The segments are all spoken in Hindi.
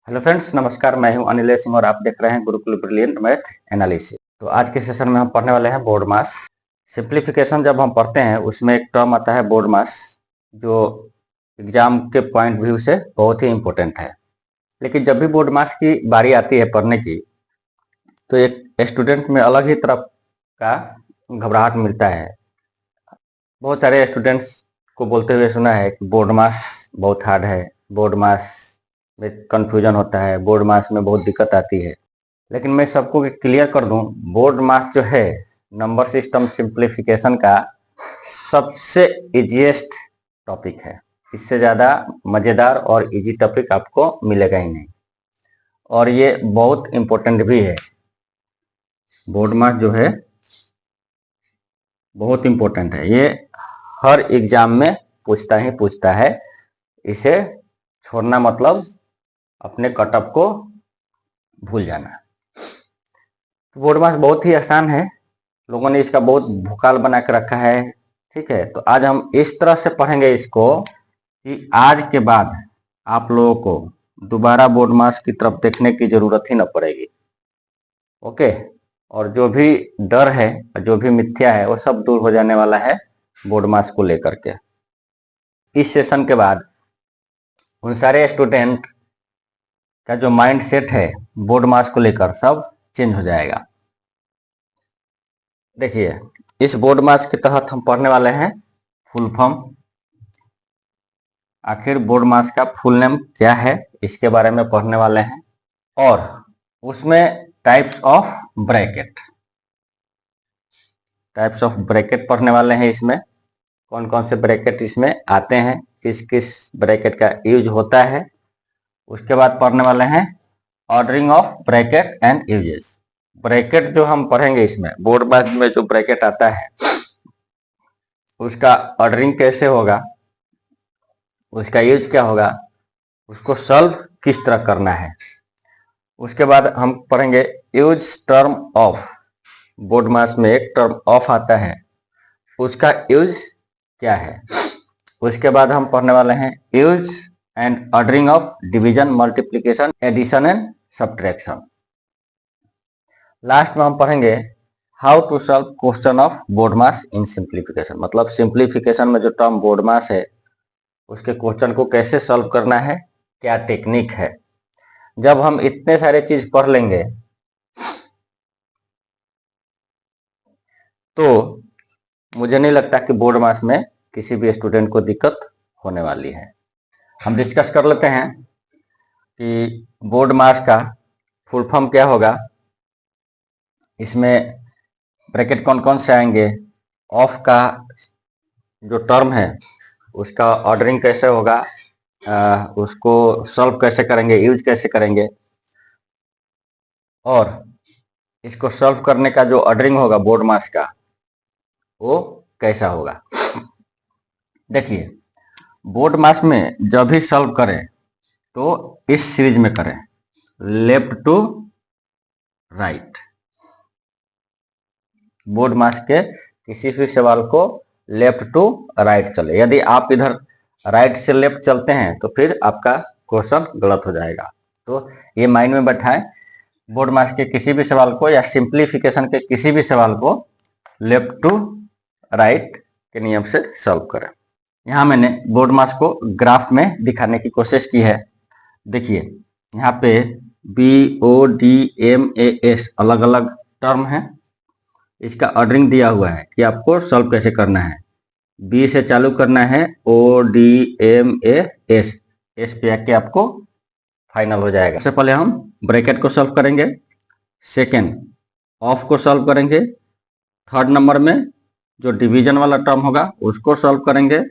हेलो फ्रेंड्स, नमस्कार। मैं हूं अनिल सिंह और आप देख रहे हैं गुरुकुल ब्रिलियंट मैथ एनालिसिस। तो आज के सेशन में हम पढ़ने वाले हैं बोर्ड मास सिंप्लीफिकेशन। जब हम पढ़ते हैं उसमें एक टर्म आता है बोर्ड मास, जो एग्जाम के पॉइंट व्यू से बहुत ही इम्पोर्टेंट है। लेकिन जब भी बोर्ड मास की बारी आती है पढ़ने की, तो एक स्टूडेंट में अलग ही तरह का घबराहट मिलता है। बहुत सारे स्टूडेंट्स को बोलते हुए सुना है कि बोर्ड मास बहुत हार्ड है, बोर्ड मास में कंफ्यूजन होता है, बोर्ड मास में बहुत दिक्कत आती है। लेकिन मैं सबको क्लियर कर दूं, बोर्ड मास जो है नंबर सिस्टम सिंप्लीफिकेशन का सबसे इजीएस्ट टॉपिक है। इससे ज़्यादा मज़ेदार और इजी टॉपिक आपको मिलेगा ही नहीं, और ये बहुत इम्पोर्टेंट भी है। बोर्ड मास जो है बहुत इम्पोर्टेंट है, ये हर एग्जाम में पूछता ही पूछता है। इसे छोड़ना मतलब अपने कटअप को भूल जाना। तो बोर्ड मास बहुत ही आसान है, लोगों ने इसका बहुत भूकाल बना के रखा है। ठीक है, तो आज हम इस तरह से पढ़ेंगे इसको कि आज के बाद आप लोगों को दोबारा बोर्ड मास की तरफ देखने की जरूरत ही न पड़ेगी। ओके, और जो भी डर है, जो भी मिथ्या है, वो सब दूर हो जाने वाला है बोर्ड मास को लेकर के। इस सेशन के बाद उन सारे स्टूडेंट का जो माइंड सेट है बोर्ड मास को लेकर, सब चेंज हो जाएगा। देखिए, इस बोर्ड मास के तहत हम पढ़ने वाले हैं फुल फॉर्म। आखिर बोर्ड मास का फुल नेम क्या है, इसके बारे में पढ़ने वाले हैं। और उसमें टाइप्स ऑफ ब्रैकेट पढ़ने वाले हैं। इसमें कौन कौन से ब्रैकेट इसमें आते हैं, किस किस ब्रैकेट का यूज होता है। उसके बाद पढ़ने वाले हैं ordering of bracket and uses. Bracket जो हम पढ़ेंगे इसमें, बोर्ड मास में जो ब्रैकेट आता है उसका ऑर्डरिंग कैसे होगा, उसका यूज क्या होगा, उसको सॉल्व किस तरह करना है। उसके बाद हम पढ़ेंगे यूज टर्म ऑफ। बोर्ड मास में एक टर्म ऑफ आता है, उसका यूज क्या है। उसके बाद हम पढ़ने वाले हैं use and ordering of division, multiplication, addition and subtraction. Last में हम पढ़ेंगे how to solve question of BODMAS in simplification. मतलब सिंप्लीफिकेशन में जो टर्म बोर्ड मास है उसके क्वेश्चन को कैसे सॉल्व करना है, क्या टेक्निक है। जब हम इतने सारे चीज पढ़ लेंगे तो मुझे नहीं लगता कि बोर्ड मास में किसी भी स्टूडेंट को दिक्कत होने वाली है। हम डिस्कस कर लेते हैं कि बोर्ड मास का फुल फॉर्म क्या होगा, इसमें ब्रैकेट कौन कौन से आएंगे, ऑफ का जो टर्म है उसका ऑर्डरिंग कैसे होगा, उसको सॉल्व कैसे करेंगे, यूज कैसे करेंगे, और इसको सॉल्व करने का जो ऑर्डरिंग होगा बोर्ड मास का वो कैसा होगा। देखिए, बोर्ड मास में जब भी सॉल्व करें तो इस सीरीज में करें, लेफ्ट टू राइट। बोर्ड मास के किसी भी सवाल को लेफ्ट टू राइट चले। यदि आप इधर राइट से लेफ्ट चलते हैं तो फिर आपका क्वेश्चन गलत हो जाएगा। तो ये माइंड में बैठाएं, बोर्ड मास के किसी भी सवाल को या सिंप्लीफिकेशन के किसी भी सवाल को लेफ्ट टू राइट के नियम से सॉल्व करें। यहाँ मैंने बोर्ड मास को ग्राफ में दिखाने की कोशिश की है। देखिए, यहाँ पे BODMAS अलग अलग टर्म है, इसका ऑर्डरिंग दिया हुआ है कि आपको सॉल्व कैसे करना है। B से चालू करना है, ODMAS, एस पे आके आपको फाइनल हो जाएगा। सबसे पहले हम ब्रैकेट को सॉल्व करेंगे, सेकेंड ऑफ को सॉल्व करेंगे, थर्ड नंबर में जो डिवीजन वाला टर्म होगा उसको सॉल्व करेंगे,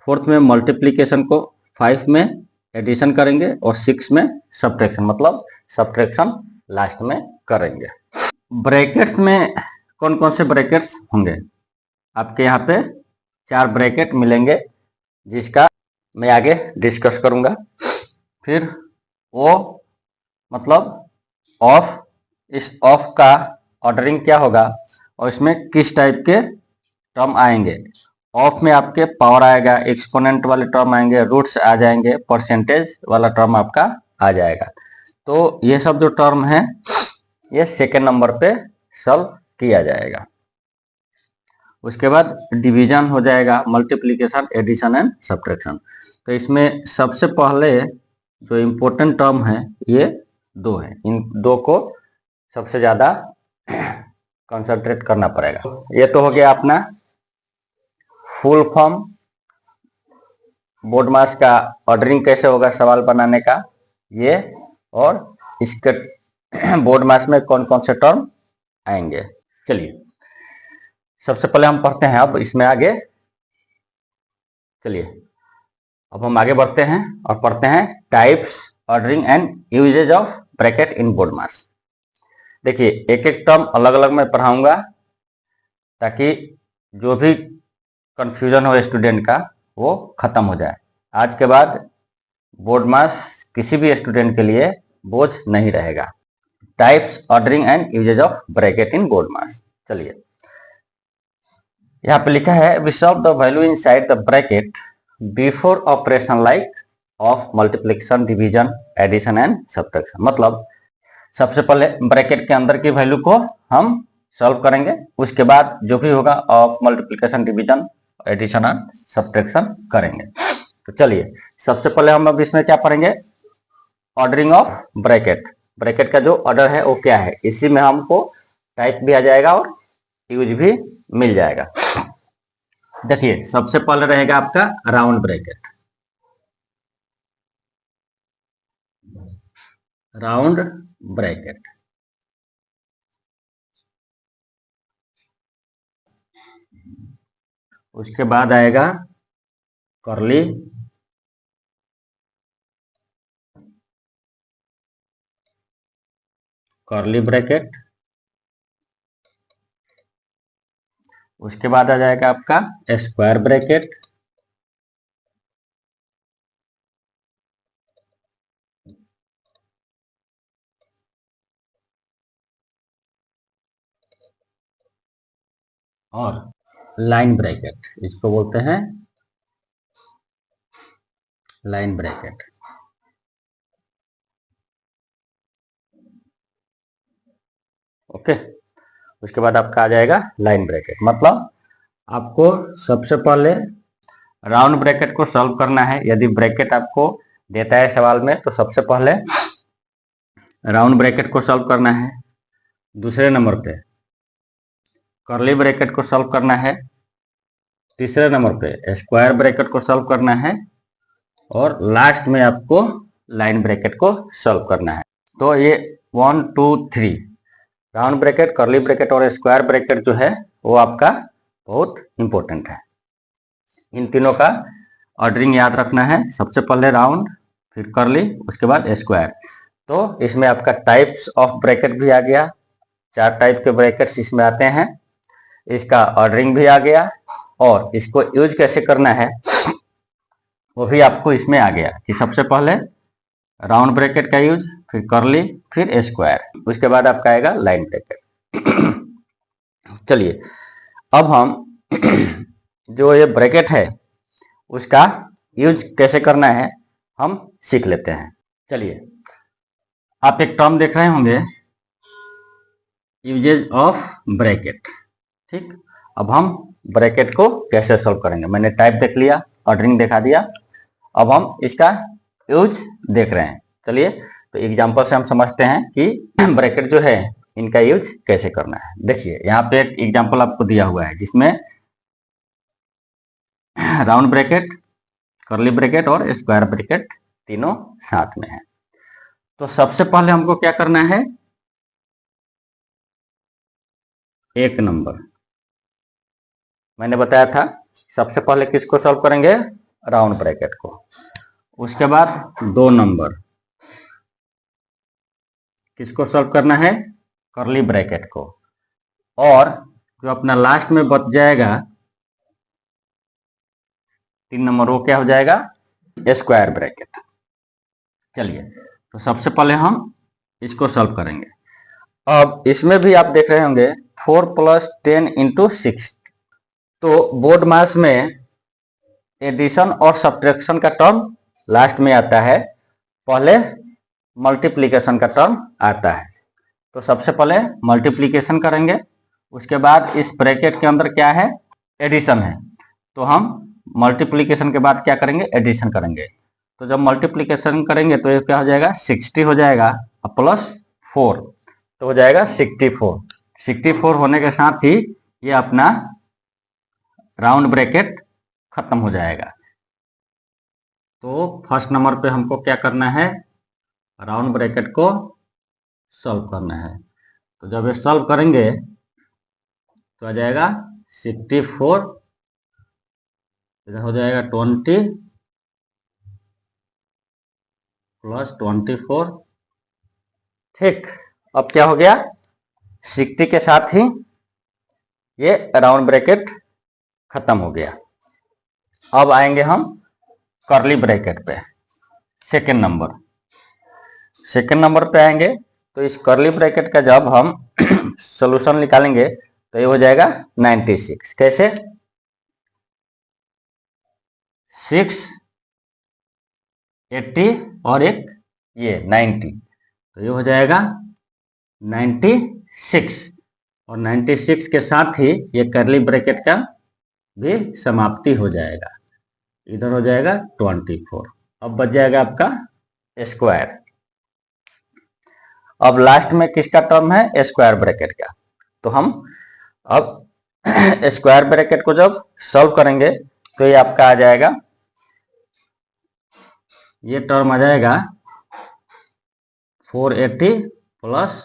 फोर्थ में मल्टीप्लीकेशन को, 5 में एडिशन करेंगे और 6 में सब्ट्रैक्शन, मतलब सब्ट्रैक्शन लास्ट में करेंगे। ब्रैकेट्स में कौन कौन से ब्रैकेट्स होंगे, आपके यहाँ पे 4 ब्रैकेट मिलेंगे जिसका मैं आगे डिस्कस करूंगा। फिर ओ मतलब ऑफ, इस ऑफ का ऑर्डरिंग क्या होगा और इसमें किस टाइप के टर्म आएंगे। ऑफ में आपके पावर आएगा, एक्सपोनेंट वाले टर्म आएंगे, रूट्स आ जाएंगे, परसेंटेज वाला टर्म आपका आ जाएगा। तो ये सब जो टर्म है ये सेकेंड नंबर पे सॉल्व किया जाएगा। उसके बाद डिवीजन हो जाएगा, मल्टीप्लिकेशन, एडिशन एंड सब्ट्रैक्शन। तो इसमें सबसे पहले जो इम्पोर्टेंट टर्म है ये दो है, इन दो को सबसे ज्यादा कंसंट्रेट करना पड़ेगा। ये तो हो गया अपना फुल फॉर्म, बोर्ड मास का ऑर्डरिंग कैसे होगा सवाल बनाने का ये, और इसके बोर्ड मास में कौन कौन से टर्म आएंगे। चलिए सबसे पहले हम पढ़ते हैं अब इसमें आगे। चलिए अब हम आगे बढ़ते हैं और पढ़ते हैं types, ordering and usage of bracket in board maths. देखिए एक एक टर्म अलग अलग मैं पढ़ाऊंगा ताकि जो भी कंफ्यूजन हो स्टूडेंट का वो खत्म हो जाए। आज के बाद बोर्ड मास किसी भी स्टूडेंट के लिए बोझ नहीं रहेगा। Types, ordering and usage of bracket in board मास। चलिए यहाँ पे लिखा है we solve the value inside the bracket before operation like of multiplication, division, addition and subtraction. मतलब सबसे पहले ब्रैकेट के अंदर की वैल्यू को हम सॉल्व करेंगे, उसके बाद जो भी होगा of multiplication, division, addition and subtraction करेंगे। तो चलिए सबसे पहले हम अब इसमें क्या पढ़ेंगे, ऑर्डरिंग ऑफ ब्रैकेट। ब्रैकेट का जो ऑर्डर है वो क्या है, इसी में हमको टाइप भी आ जाएगा और यूज भी मिल जाएगा। देखिए सबसे पहले रहेगा आपका राउंड ब्रैकेट, राउंड ब्रैकेट। उसके बाद आएगा कर्ली ब्रैकेट। उसके बाद आ जाएगा आपका स्क्वायर ब्रैकेट। और लाइन ब्रैकेट, इसको बोलते हैं लाइन ब्रैकेट। ओके, उसके बाद आपका आ जाएगा लाइन ब्रैकेट। मतलब आपको सबसे पहले राउंड ब्रैकेट को सॉल्व करना है। यदि ब्रैकेट आपको देता है सवाल में तो सबसे पहले राउंड ब्रैकेट को सॉल्व करना है, दूसरे नंबर पे कर्ली ब्रैकेट को सॉल्व करना है, तीसरे नंबर पे स्क्वायर ब्रैकेट को सॉल्व करना है, और लास्ट में आपको लाइन ब्रैकेट को सॉल्व करना है। तो ये 1 2 3 राउंड ब्रैकेट, कर्ली ब्रैकेट और स्क्वायर ब्रैकेट जो है वो आपका बहुत इंपॉर्टेंट है। इन तीनों का ऑर्डरिंग याद रखना है, सबसे पहले राउंड, फिर कर्ली, उसके बाद स्क्वायर। तो इसमें आपका टाइप्स ऑफ ब्रैकेट भी आ गया, 4 टाइप के ब्रैकेट्स इसमें आते हैं, इसका ऑर्डरिंग भी आ गया, और इसको यूज कैसे करना है वो भी आपको इसमें आ गया कि सबसे पहले राउंड ब्रैकेट का यूज, फिर कर्ली, फिर स्क्वायर, उसके बाद आपका आएगा लाइन ब्रैकेट। चलिए अब हम जो ये ब्रैकेट है उसका यूज कैसे करना है हम सीख लेते हैं। चलिए आप एक टर्म देख रहे होंगे, यूजेज ऑफ ब्रैकेट। ठीक, अब हम ब्रैकेट को कैसे सॉल्व करेंगे। मैंने टाइप देख लिया, ऑर्डरिंग दिखा दिया, अब हम इसका यूज देख रहे हैं। चलिए तो एग्जांपल से हम समझते हैं कि ब्रैकेट जो है इनका यूज कैसे करना है। देखिए यहाँ पे एक एग्जांपल आपको दिया हुआ है जिसमें राउंड ब्रैकेट, कर्ली ब्रैकेट और स्क्वायर ब्रैकेट तीनों साथ में है। तो सबसे पहले हमको क्या करना है, एक नंबर मैंने बताया था, सबसे पहले किसको सॉल्व करेंगे, राउंड ब्रैकेट को। उसके बाद 2 नंबर किसको सॉल्व करना है, कर्ली ब्रैकेट को, और जो अपना लास्ट में बच जाएगा 3 नंबर वो क्या हो जाएगा, स्क्वायर ब्रैकेट। चलिए तो सबसे पहले हम इसको सॉल्व करेंगे। अब इसमें भी आप देख रहे होंगे 4 + 10 × 6। तो बोर्ड मास में एडिशन और सब्ट्रैक्शन का टर्म लास्ट में आता है, पहले मल्टीप्लिकेशन का टर्म आता है। तो सबसे पहले मल्टीप्लिकेशन करेंगे, उसके बाद इस ब्रैकेट के अंदर क्या है, एडिशन है, तो हम मल्टीप्लिकेशन के बाद क्या करेंगे, एडिशन करेंगे। तो जब मल्टीप्लिकेशन करेंगे तो ये क्या हो जाएगा, 60 हो जाएगा प्लस 4 तो हो जाएगा 64। 64 होने के साथ ही ये अपना राउंड ब्रैकेट खत्म हो जाएगा। तो फर्स्ट नंबर पे हमको क्या करना है, राउंड ब्रैकेट को सॉल्व करना है। तो जब ये सॉल्व करेंगे तो आ जाएगा 64, इधर हो जाएगा 20 प्लस 24। ठीक, अब क्या हो गया, 60 के साथ ही ये राउंड ब्रैकेट खत्म हो गया। अब आएंगे हम कर्ली ब्रैकेट पे, सेकेंड नंबर पे आएंगे। तो इस कर्ली ब्रैकेट का जब हम सॉल्यूशन निकालेंगे तो ये हो जाएगा 96। कैसे, 6, 80 और एक ये 90, तो ये हो जाएगा 96। और 96 के साथ ही ये कर्ली ब्रैकेट का भी समाप्ति हो जाएगा, इधर हो जाएगा 24। अब बच जाएगा आपका स्क्वायर। अब लास्ट में किसका टर्म है, स्क्वायर ब्रैकेट का। तो हम अब स्क्वायर ब्रैकेट को जब सॉल्व करेंगे तो ये आपका आ जाएगा, ये टर्म आ जाएगा 480 प्लस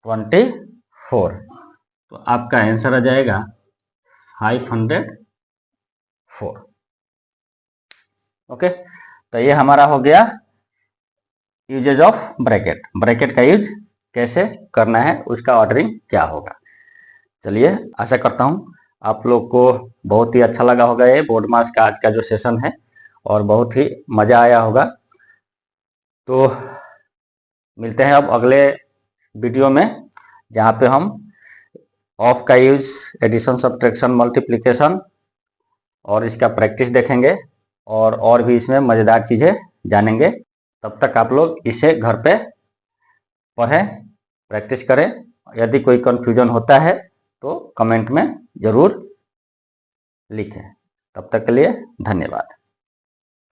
24, तो आपका आंसर आ जाएगा 504। ओके, तो ये हमारा हो गया यूजेज ऑफ ब्रैकेट। ब्रैकेट का यूज कैसे करना है, उसका ऑर्डरिंग क्या होगा। चलिए, आशा करता हूँ आप लोग को बहुत ही अच्छा लगा होगा ये बोर्ड मास का आज का जो सेशन है, और बहुत ही मज़ा आया होगा। तो मिलते हैं अब अगले वीडियो में, जहाँ पे हम ऑफ का यूज, एडिशन, सब्ट्रैक्शन, मल्टीप्लिकेशन और इसका प्रैक्टिस देखेंगे, और भी इसमें मज़ेदार चीज़ें जानेंगे। तब तक आप लोग इसे घर पे पढ़ें, प्रैक्टिस करें। यदि कोई कन्फ्यूजन होता है तो कमेंट में ज़रूर लिखें। तब तक के लिए धन्यवाद।